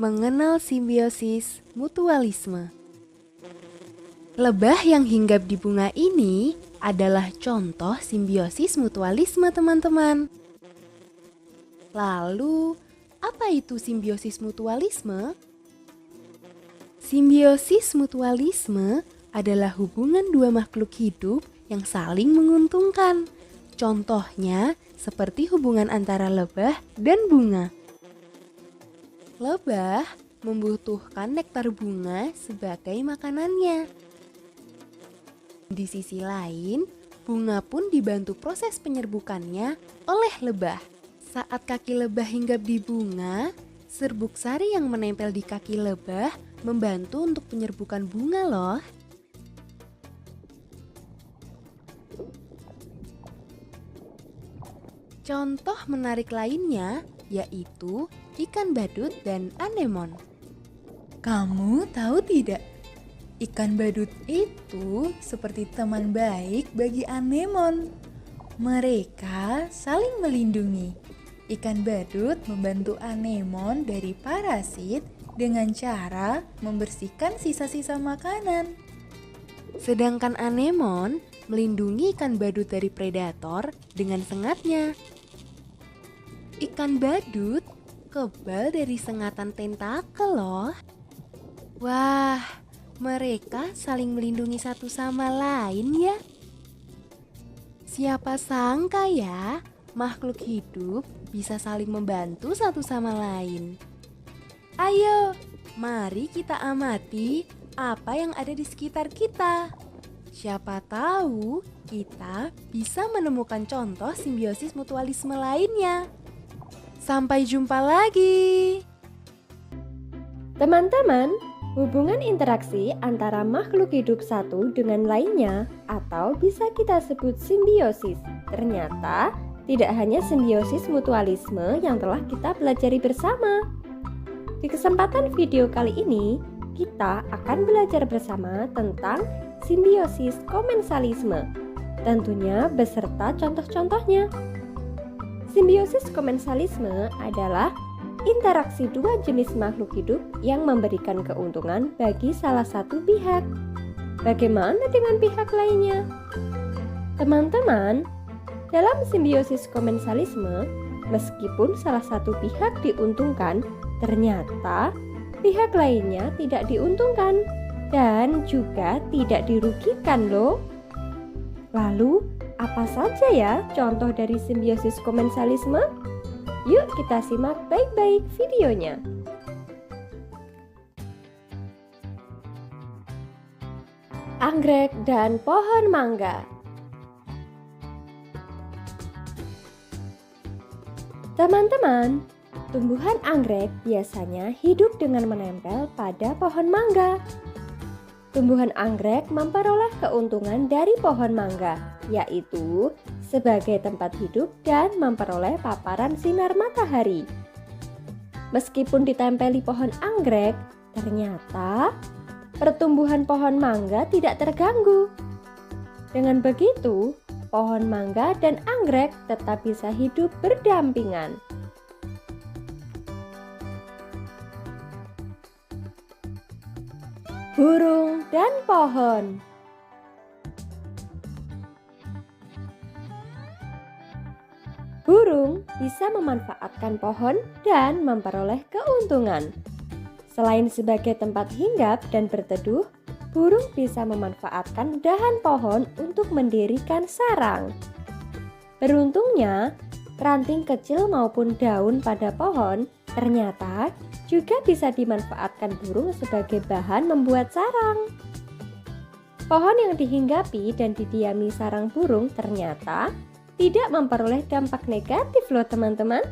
Mengenal simbiosis mutualisme. Lebah yang hinggap di bunga ini adalah contoh simbiosis mutualisme, teman-teman. Lalu, apa itu simbiosis mutualisme? Simbiosis mutualisme adalah hubungan dua makhluk hidup yang saling menguntungkan. Contohnya seperti hubungan antara lebah dan bunga. Lebah membutuhkan nektar bunga sebagai makanannya. Di sisi lain, bunga pun dibantu proses penyerbukannya oleh lebah. Saat kaki lebah hinggap di bunga, serbuk sari yang menempel di kaki lebah membantu untuk penyerbukan bunga loh. Contoh menarik lainnya yaitu ikan badut dan anemon. Kamu tahu tidak? Ikan badut itu seperti teman baik bagi anemon. Mereka saling melindungi. Ikan badut membantu anemon dari parasit dengan cara membersihkan sisa-sisa makanan. Sedangkan anemon melindungi ikan badut dari predator dengan sengatnya. Ikan badut kebal dari sengatan tentakel loh. Wah, mereka saling melindungi satu sama lain ya. Siapa sangka ya, makhluk hidup bisa saling membantu satu sama lain. Ayo, mari kita amati apa yang ada di sekitar kita. Siapa tahu kita bisa menemukan contoh simbiosis mutualisme lainnya. Sampai jumpa lagi. Teman-teman, hubungan interaksi antara makhluk hidup satu dengan lainnya atau bisa kita sebut simbiosis. Ternyata tidak hanya simbiosis mutualisme yang telah kita pelajari bersama. Di kesempatan video kali ini, kita akan belajar bersama tentang simbiosis komensalisme, tentunya beserta contoh-contohnya. Simbiosis komensalisme adalah interaksi dua jenis makhluk hidup yang memberikan keuntungan bagi salah satu pihak. Bagaimana dengan pihak lainnya? Teman-teman, dalam simbiosis komensalisme, meskipun salah satu pihak diuntungkan, ternyata pihak lainnya tidak diuntungkan dan juga tidak dirugikan loh. Lalu, apa saja ya contoh dari simbiosis komensalisme? Yuk kita simak baik-baik videonya. Anggrek dan pohon mangga. Teman-teman, tumbuhan anggrek biasanya hidup dengan menempel pada pohon mangga. Tumbuhan anggrek memperoleh keuntungan dari pohon mangga, yaitu sebagai tempat hidup dan memperoleh paparan sinar matahari. Meskipun ditempeli pohon anggrek, ternyata pertumbuhan pohon mangga tidak terganggu. Dengan begitu, pohon mangga dan anggrek tetap bisa hidup berdampingan. Burung dan pohon. Burung bisa memanfaatkan pohon dan memperoleh keuntungan. Selain sebagai tempat hinggap dan berteduh, burung bisa memanfaatkan dahan pohon untuk mendirikan sarang. Beruntungnya, ranting kecil maupun daun pada pohon ternyata juga bisa dimanfaatkan burung sebagai bahan membuat sarang. Pohon yang dihinggapi dan didiami sarang burung ternyata tidak memperoleh dampak negatif loh teman-teman.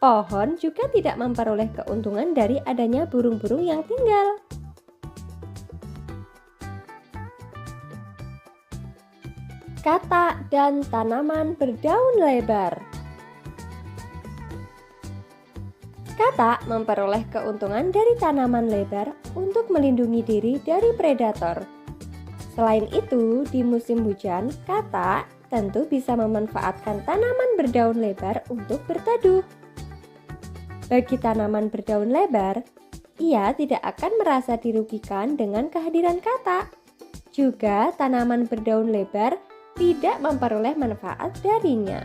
Pohon juga tidak memperoleh keuntungan dari adanya burung-burung yang tinggal. Katak dan tanaman berdaun lebar. Katak memperoleh keuntungan dari tanaman lebar untuk melindungi diri dari predator. Selain itu, di musim hujan, katak tentu bisa memanfaatkan tanaman berdaun lebar untuk berteduh. Bagi tanaman berdaun lebar, ia tidak akan merasa dirugikan dengan kehadiran katak. Juga tanaman berdaun lebar tidak memperoleh manfaat darinya.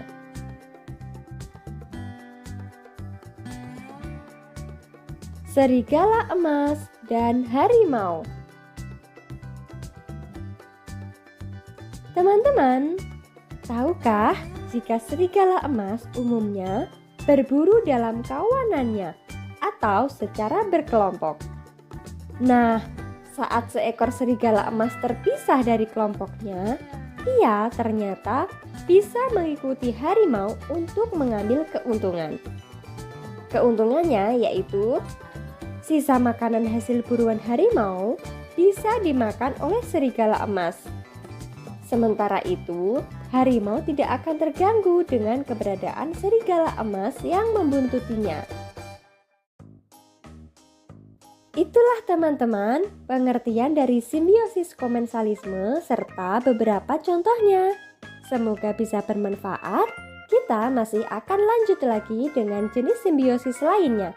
Serigala emas dan harimau. Teman-teman, tahukah jika serigala emas umumnya berburu dalam kawanannya atau secara berkelompok? Nah, saat seekor serigala emas terpisah dari kelompoknya, ia ternyata bisa mengikuti harimau untuk mengambil keuntungan. Keuntungannya yaitu sisa makanan hasil buruan harimau bisa dimakan oleh serigala emas. Sementara itu, harimau tidak akan terganggu dengan keberadaan serigala emas yang membuntutinya. Itulah teman-teman pengertian dari simbiosis komensalisme serta beberapa contohnya. Semoga bisa bermanfaat. Kita masih akan lanjut lagi dengan jenis simbiosis lainnya.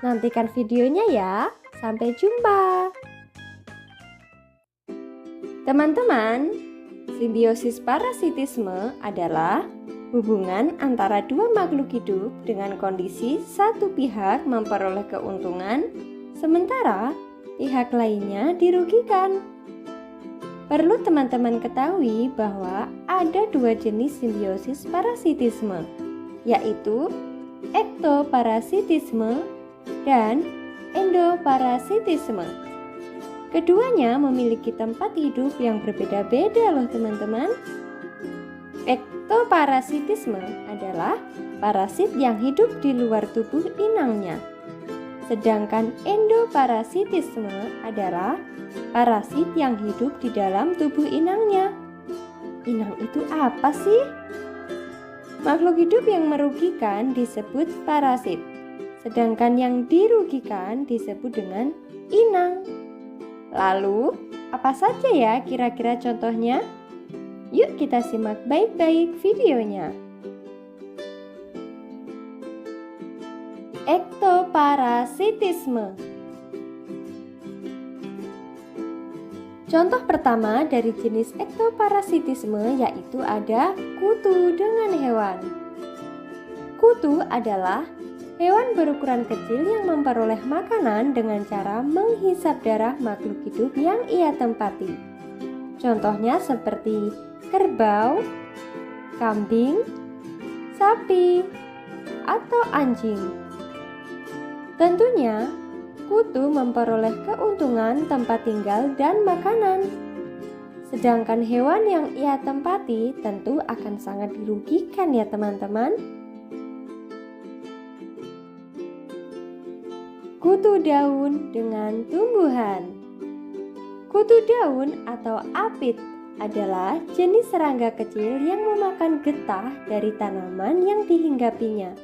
Nantikan videonya ya. Sampai jumpa. Teman-teman, simbiosis parasitisme adalah hubungan antara dua makhluk hidup dengan kondisi satu pihak memperoleh keuntungan, sementara pihak lainnya dirugikan. Perlu teman-teman ketahui bahwa ada dua jenis simbiosis parasitisme, yaitu ektoparasitisme dan endoparasitisme. Keduanya memiliki tempat hidup yang berbeda-beda loh teman-teman. Ektoparasitisme adalah parasit yang hidup di luar tubuh inangnya. Sedangkan endoparasitisme adalah parasit yang hidup di dalam tubuh inangnya. Inang itu apa sih? Makhluk hidup yang merugikan disebut parasit, sedangkan yang dirugikan disebut dengan inang. Lalu, apa saja ya kira-kira contohnya? Yuk kita simak baik-baik videonya. Ektoparasitisme. Contoh pertama dari jenis ektoparasitisme yaitu ada kutu dengan hewan. Kutu adalah hewan berukuran kecil yang memperoleh makanan dengan cara menghisap darah makhluk hidup yang ia tempati. Contohnya seperti kerbau, kambing, sapi, atau anjing. Tentunya, kutu memperoleh keuntungan tempat tinggal dan makanan. Sedangkan hewan yang ia tempati tentu akan sangat dirugikan ya teman-teman. Kutu daun dengan tumbuhan. Kutu daun atau apit adalah jenis serangga kecil yang memakan getah dari tanaman yang dihinggapinya.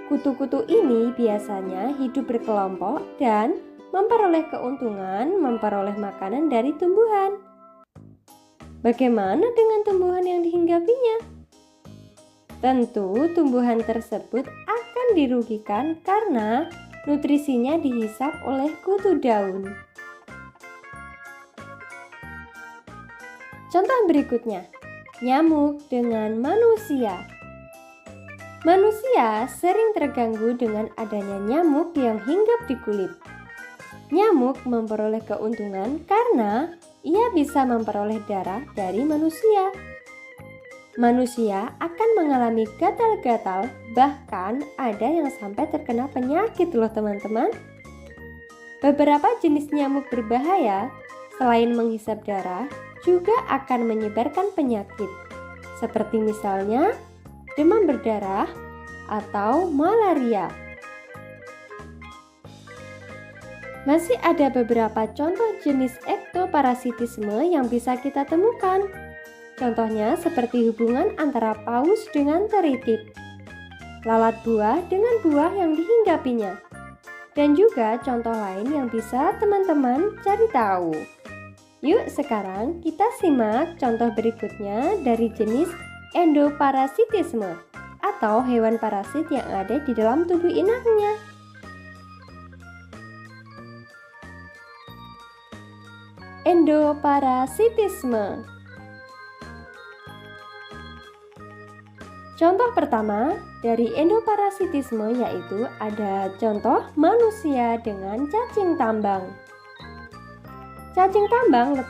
Kutu-kutu ini biasanya hidup berkelompok dan memperoleh keuntungan memperoleh makanan dari tumbuhan. Bagaimana dengan tumbuhan yang dihinggapinya? Tentu tumbuhan tersebut akan dirugikan karena nutrisinya dihisap oleh kutu daun. Contoh berikutnya, nyamuk dengan manusia. Manusia sering terganggu dengan adanya nyamuk yang hinggap di kulit. Nyamuk memperoleh keuntungan karena ia bisa memperoleh darah dari manusia. Manusia akan mengalami gatal-gatal, bahkan ada yang sampai terkena penyakit loh teman-teman. Beberapa jenis nyamuk berbahaya selain menghisap darah juga akan menyebarkan penyakit, seperti misalnya demam berdarah atau malaria. Masih ada beberapa contoh jenis ektoparasitisme yang bisa kita temukan. Contohnya seperti hubungan antara paus dengan teritit, lalat buah dengan buah yang dihinggapinya, dan juga contoh lain yang bisa teman-teman cari tahu. Yuk sekarang kita simak contoh berikutnya dari jenis endoparasitisme atau hewan parasit yang ada di dalam tubuh inangnya. Endoparasitisme. Contoh pertama dari endoparasitisme yaitu ada contoh manusia dengan cacing tambang. Cacing tambang